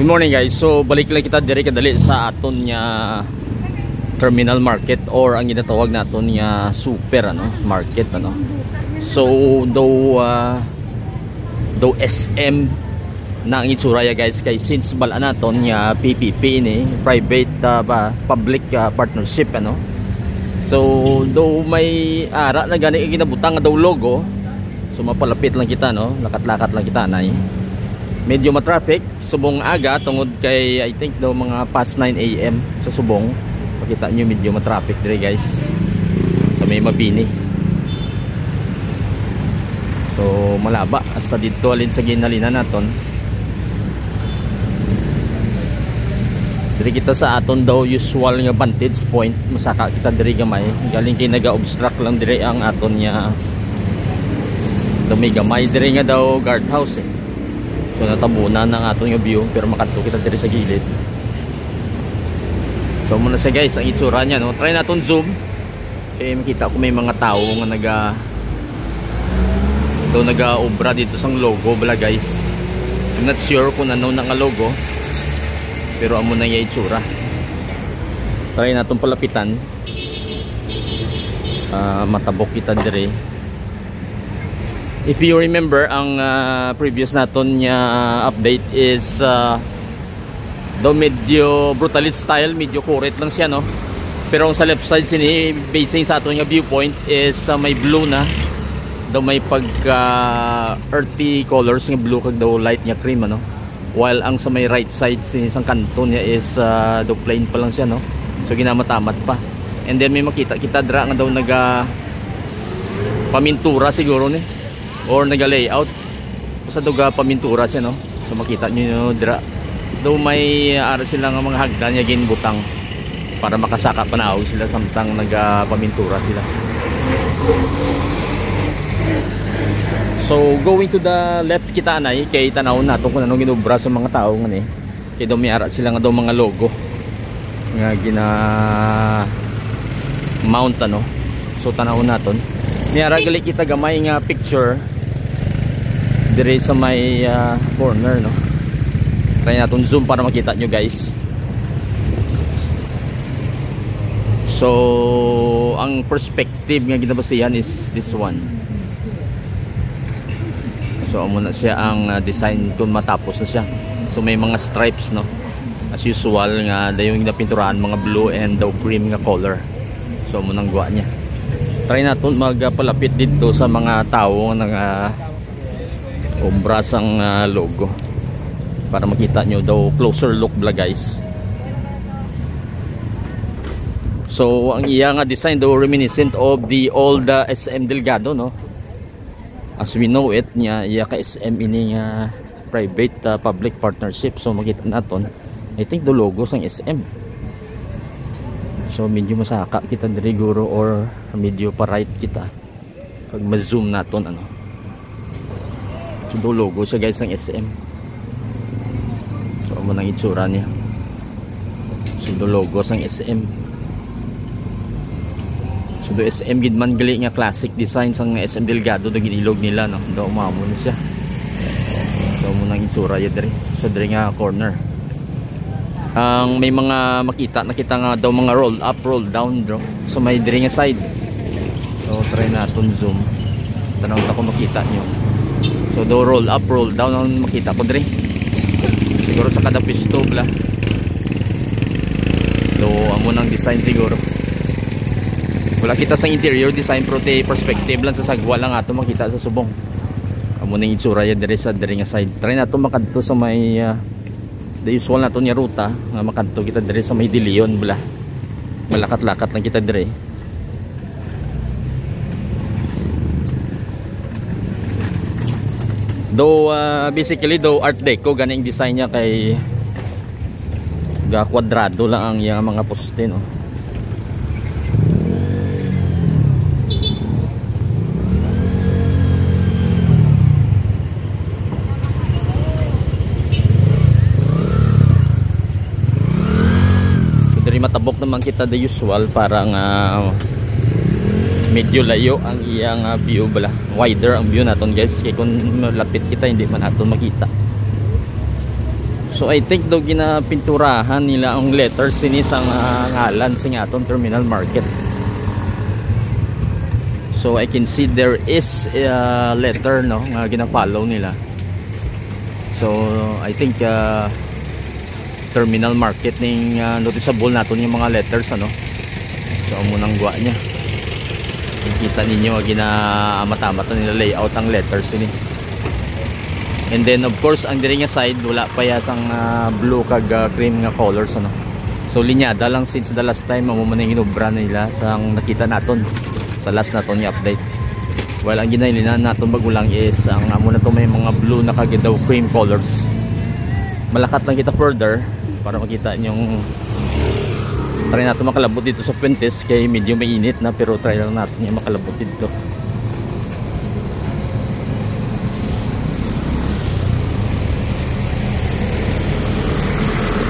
morning guys. So balik lang kita diri kadali sa aton nya terminal market or ang ginatawag naton nya super market So though SM na ang itsura ya guys, kay since bala naton nya PPP ni private public partnership So though may ara na gani ginabutang daw logo, so mapalapit lang kita lakat-lakat lang kita nay. Medyo matraffic subong aga tungod kay I think daw mga past 9 AM sa subong. Makita nyo medyo matraffic dire guys sa may Mabini. So malaba hasta dito alin sa ginalinan naton. Dire kita sa aton daw usual nga vantage point, masaka kita dire gamay. Galing kay naga-obstruct lang dire ang aton nya dumi gamay dire nga daw guardhouse So natabunan ng aton nga view pero makadto kita dire sa gilid. So muna siya guys ang itsura niya Try naton zoom. Makita ko may mga tao nga naga-obra dito sang logo bala guys. I'm not sure kung ano na nga logo, pero amo na yung itsura. Try naton palapitan. Matabok kita dire. If you remember, ang previous naton nya update is do medyo brutalist style, medyo correct lang siya pero sa left side sini basing sa aton nga viewpoint is may blue na daw, may pagka earthy colors nga blue kag daw light nga cream while ang sa may right side sini sang kanto niya is do plain pa lang siya so ginamatamat pa. And then may makita kita dra nga daw naga pamintura siguro ni or naga-layout basta duga pamintura siya so makita nyo dira daw may ara sila nga mga hagdan nga ginbutang para makasaka panaog sila samtang naga-pamintura sila. So going to the left kita anay kay tanaw nato kung anong ginubra sa mga tao nga kay daw may ara sila nga daw mga logo nga gina mount so tanaw naton ni ara gali kita gamay nga picture dire sa may corner Try natin zoom para makita nyo guys. So ang perspective nga ginabasihan is this one. So amo na siya ang design kung matapos na siya. So may mga stripes as usual nga dayong napinturahan mga blue and daw cream nga color. So amo nang guwa niya. Try natin magpalapit dito sa mga tao nga ombrasang logo para makita nyo daw closer look bla guys. So ang iya nga design daw reminiscent of the old SM Delgado as we know it nya iya ka SM ini nga private public partnership. So makita naton I think the logo sang SM. So medyo masaka kita diri guro or medyo pa right kita pag ma-zoom naton So do logo siya guys ng SM. So amo nang itsura niya. So do logo sang SM. So do SM gid man gali nga classic design sang SM Delgado do ginilog nila do umamo na siya. So amo nang itsura ya diri sa diri nga corner. Ang may mga makita nakita nga daw mga roll up roll down so may diri nga side. So try naton zoom. Tanaw ta ko makita niyo. So do roll up roll down ang makita ko dire siguro sa kada pisto bla. So amo nang design siguro wala kita sa interior design pero perspective lang sa sagwa lang ato makita sa subong. Amo nang itsura ya dire sa dire nga side. Try nato makadto sa may the usual nato nya ruta nga makadto kita dire sa may Dilion bla. Malakat-lakat lang kita dire. Though basically though art deco ganing design niya kay ga kwadrado lang ang yang mga poste So diri matabok naman kita the usual parang medyo layo ang iyang view bala, wider ang view naton guys kay kung lapit kita hindi man aton makita. So I think daw ginapinturahan nila ang letters sini sa ngalan sing aton terminal market. So I can see there is a letter no nga gina-follow nila. So I think terminal market ning noticeable naton yung mga letters ano. So munang gwa niya. Kita ninyo ginamata-mata nila layout ang letters ini. And then of course ang diri nga side wala pa ya sang blue kag cream nga colors ano. So linyada lang since the last time amo man inubra nila sang nakita naton sa last naton nga update. Well ang ginailinan naton bagulang is ang amo na to may mga blue na kag daw cream colors. Malakat lang kita further para makita nyong try natin makalabot dito sa Fuentes kay medyo mainit na pero try lang natin yung makalabot dito.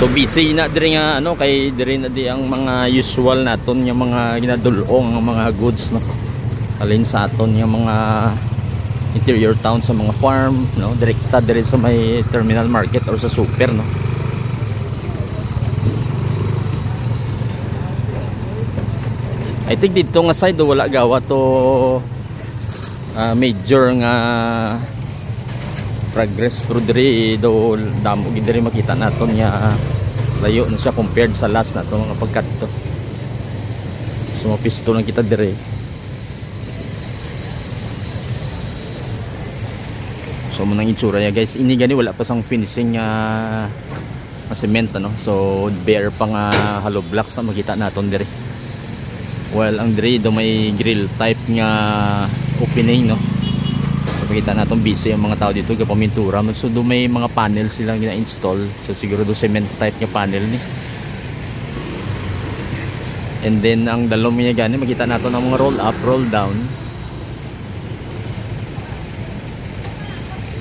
So busy na diri nga ano kay diri na di ang mga usual naton yung mga ginadulong ang mga goods no. Alin sa aton yung mga interior town sa mga farm no, direkta diri sa may terminal market or sa super no. I think dito nga side wala gawa to major nga progress pero diri do damo gid diri makita naton nga layo na siya compared sa last nato mga pagkat to. So mapisto lang kita diri. So munang itsura ya guys, ini gani wala pa sang finishing nga cement ano. So bare pa nga hollow blocks sa makita naton diri. Well, ang diri do may grill type nga opening no. So makita natin busy ang mga tao dito gapamintura. So do may mga panel silang gina-install. So siguro do cement type nga panel ni. And then ang dalom niya gani makita natin ang mga roll up, roll down.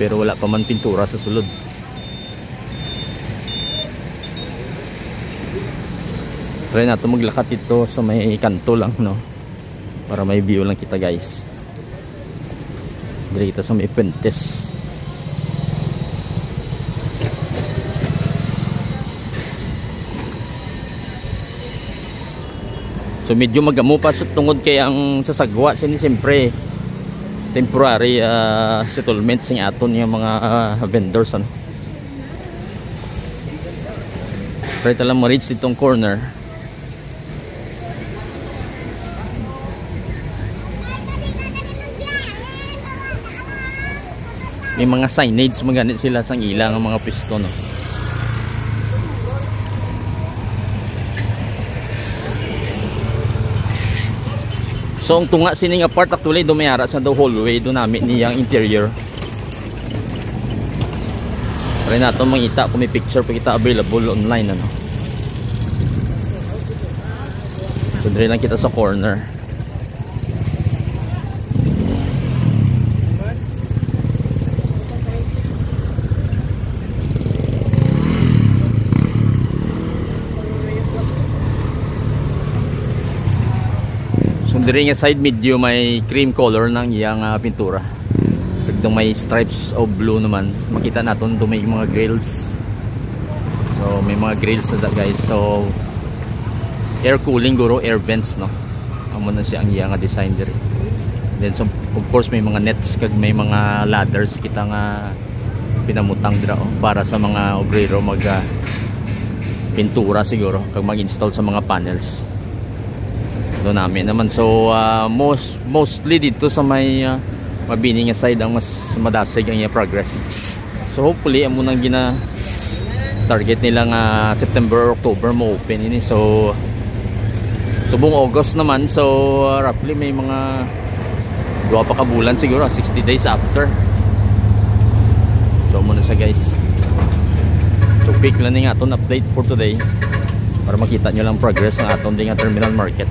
Pero wala pa man pintura sa sulod. Try natin maglakat ito sa may kanto lang no. Para may view lang kita guys. Dito kita sa may Fuentes. So medyo magamo pa tungod kay ang sasagwa sini siyempre temporary settlements ng aton yung mga vendors ano. Try talang ma-reach itong corner. May mga signage maganit sila sang ilang ang mga pisto no. So ang tunga sining apart actually do mayara sa daw hallway do namin niyang interior. Try nato mangita kung may picture pa kita available online ano. So dire lang kita sa corner. Diri nga side medyo may cream color ng iyang pintura. Pagdong may stripes of blue naman, makita natin do may mga grills. So may mga grills na guys. So air cooling guro, air vents no. Amo na siya ang iyang design diri. Then so of course may mga nets kag may mga ladders kita nga pinamutang dira para sa mga obrero mag pintura siguro kag mag-install sa mga panels. Do namin naman so mostly dito sa may mabini nga side ang mas madasig ang iya progress. So hopefully amo nang gina target nila nga September or October mo open ini. So buong August naman so roughly may mga 2 pa ka bulan siguro 60 days after. So muna sa guys. So pick lang nga aton update for today para makita nyo lang progress ng aton ding terminal market.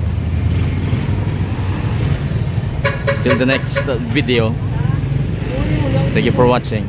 Till the next video. Thank you for watching.